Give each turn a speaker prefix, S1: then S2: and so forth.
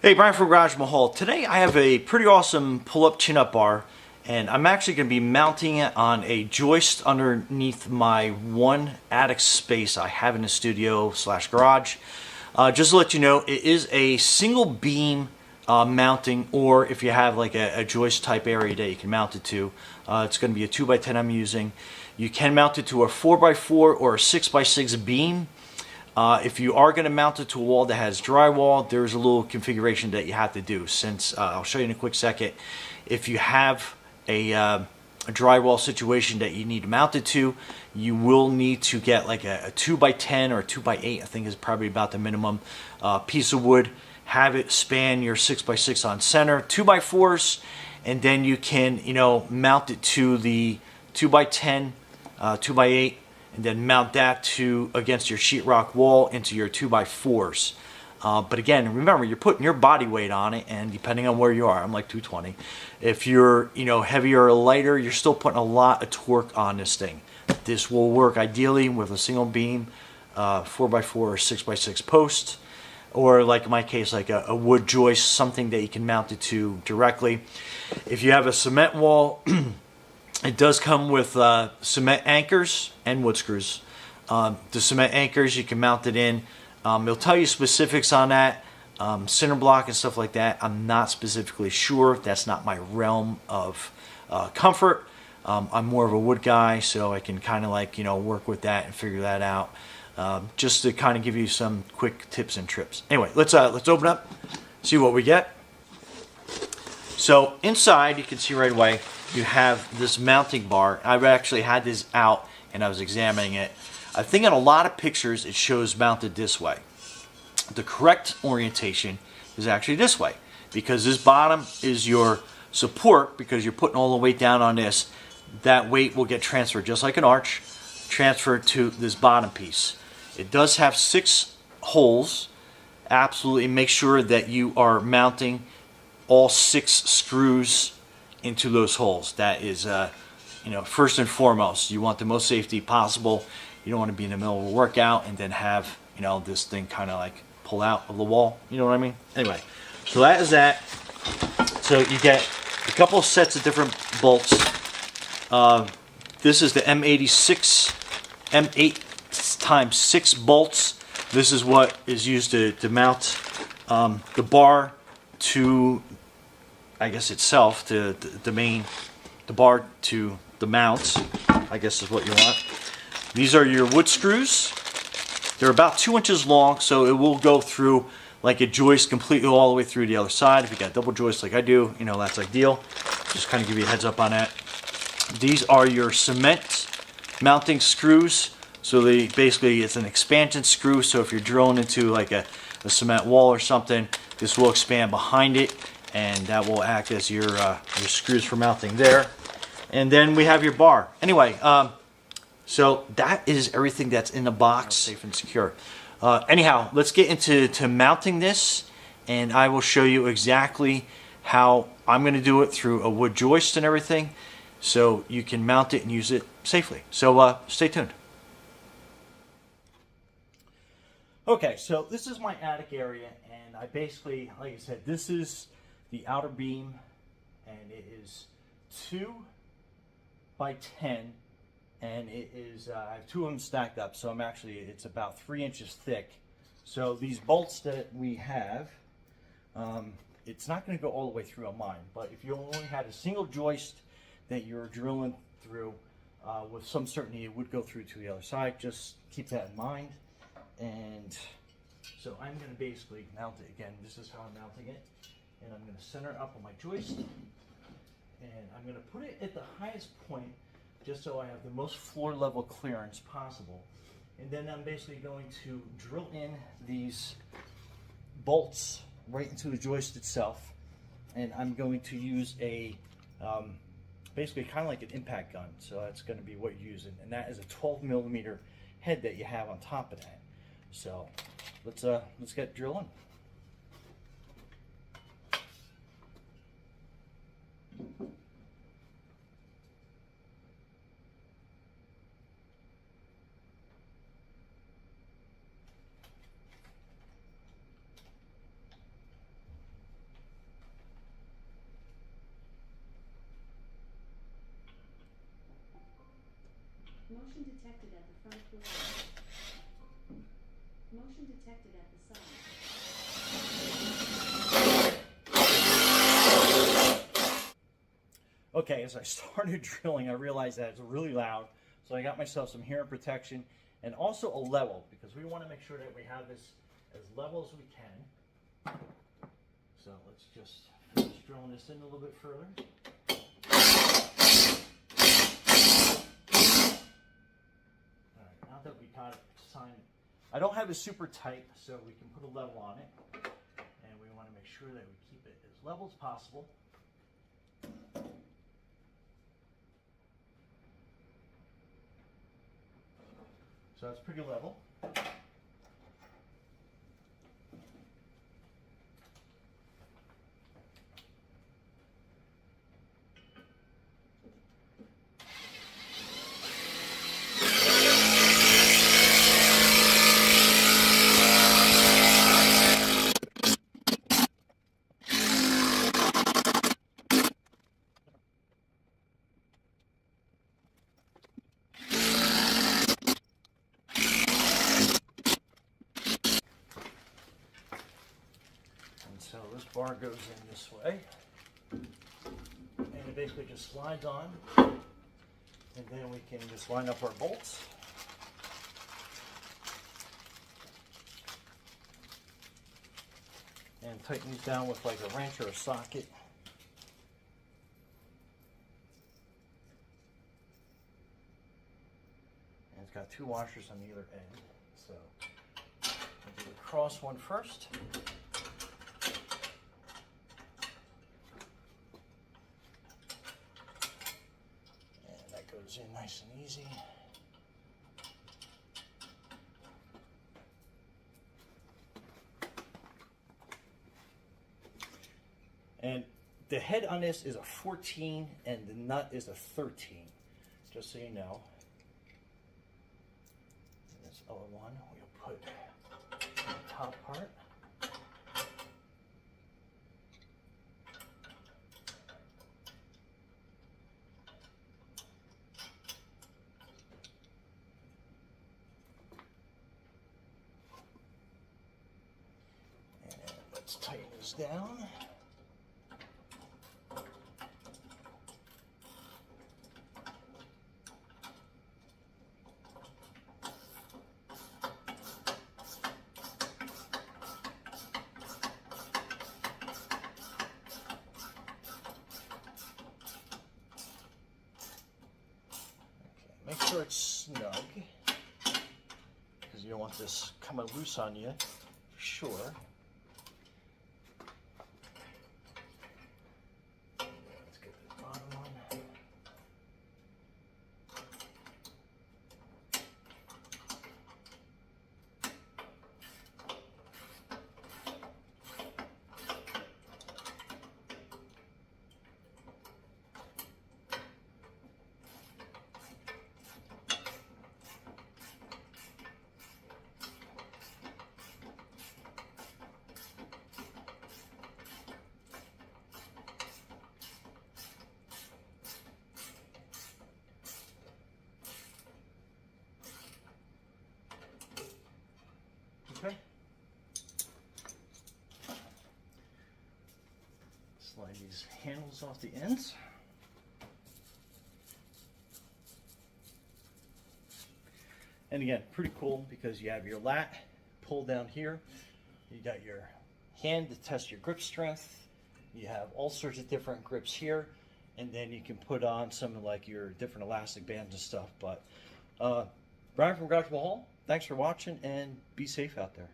S1: Hey, Brian from Garage Mahal. Today I have a pretty awesome pull-up chin-up bar, and I'm actually going to be mounting it on a joist underneath my one attic space I have in the studio slash garage. Just to let you know, it is a single beam mounting, or if you have like a joist type area that you can mount it to, it's going to be a 2x10 I'm using. You can mount it to a 4x4 or a 6x6 beam. If you are going to mount it to a wall that has drywall, there's a little configuration that you have to do. Since I'll show you in a quick second. If you have a drywall situation that you need to mount it to, you will need to get like a 2x10 or a 2x8, I think is probably about the minimum piece of wood. Have it span your 6x6 on center, 2x4s, and then you can, mount it to the 2x10, 2x8, and then mount that to against your sheetrock wall into your 2x4s. But again, remember, you're putting your body weight on it, and depending on where you are, I'm like 220. If you're heavier or lighter, you're still putting a lot of torque on this thing. This will work ideally with a single beam, 4x4 or 6x6 post, or like in my case, like a wood joist, something that you can mount it to directly. If you have a cement wall, it does come with cement anchors and wood screws. The cement anchors, you can mount it in. It'll tell you specifics on that, center block and stuff like that. I'm not specifically sure. That's not my realm of comfort. I'm more of a wood guy, so I can kind of like, work with that and figure that out. Just to kind of give you some quick tips and trips. Anyway, let's open up, see what we get. So inside, you can see right away, you have this mounting bar. I've actually had this out and I was examining it. I think in a lot of pictures it shows mounted this way. The correct orientation is actually this way, because this bottom is your support, because you're putting all the weight down on this. That weight will get transferred, just like an arch, transferred to this bottom piece. It does have 6 holes. Absolutely make sure that you are mounting all 6 screws into those holes. That is, first and foremost. You want the most safety possible. You don't want to be in the middle of a workout and then have, this thing kind of like pull out of the wall. You know what I mean? Anyway, so that is that. So you get a couple of sets of different bolts. This is the M86, M8 times 6 bolts. This is what is used to mount the bar to, I guess itself, to the bar to the mount, I guess is what you want. These are your wood screws. They're about 2 inches long, so it will go through like a joist completely all the way through the other side. If you got double joist like I do, that's ideal. Just kind of give you a heads up on that. These are your cement mounting screws. So they basically, it's an expansion screw, so if you're drilling into like a cement wall or something, this will expand behind it, and that will act as your screws for mounting there. And then we have your bar. Anyway, so that is everything that's in the box, safe and secure. Anyhow, let's get into mounting this, and I will show you exactly how I'm going to do it through a wood joist and everything, so you can mount it and use it safely. So stay tuned. Okay, so this is my attic area, and I basically, like I said, this is the outer beam, and it is 2x10, and it is, I have 2 of them stacked up, so it's about 3 inches thick. So these bolts that we have, it's not going to go all the way through on mine, but if you only had a single joist that you're drilling through, with some certainty it would go through to the other side. Just keep that in mind. And so I'm going to basically mount it again. This is how I'm mounting it. And I'm going to center it up on my joist. And I'm going to put it at the highest point just so I have the most floor level clearance possible. And then I'm basically going to drill in these bolts right into the joist itself. And I'm going to use a, basically kind of like an impact gun. So that's going to be what you're using. And that is a 12mm head that you have on top of that. So let's get drilling.
S2: Motion detected at the front door. Motion detected at the side.
S1: Okay, as I started drilling, I realized that it's really loud, so I got myself some hearing protection and also a level, because we want to make sure that we have this as level as we can. So let's just finish drilling this in a little bit further. All right, now that we got it signed, I don't have it super tight, so we can put a level on it, and we want to make sure that we keep it as level as possible. So that's pretty level. So this bar goes in this way, and it basically just slides on, and then we can just line up our bolts. And tighten these down with like a wrench or a socket. And it's got two washers on either end. So I'll do the cross one first. Goes in nice and easy. And the head on this is a 14 and the nut is a 13, just so you know. And this other one we'll put in the top part. Let's tighten this down. Okay, make sure it's snug, because you don't want this coming loose on you, for sure. Okay. Slide these handles off the ends. And again, pretty cool because you have your lat pulled down here. You got your hand to test your grip strength. You have all sorts of different grips here. And then you can put on some of like your different elastic bands and stuff. But Brian from Garage Hall, thanks for watching and be safe out there.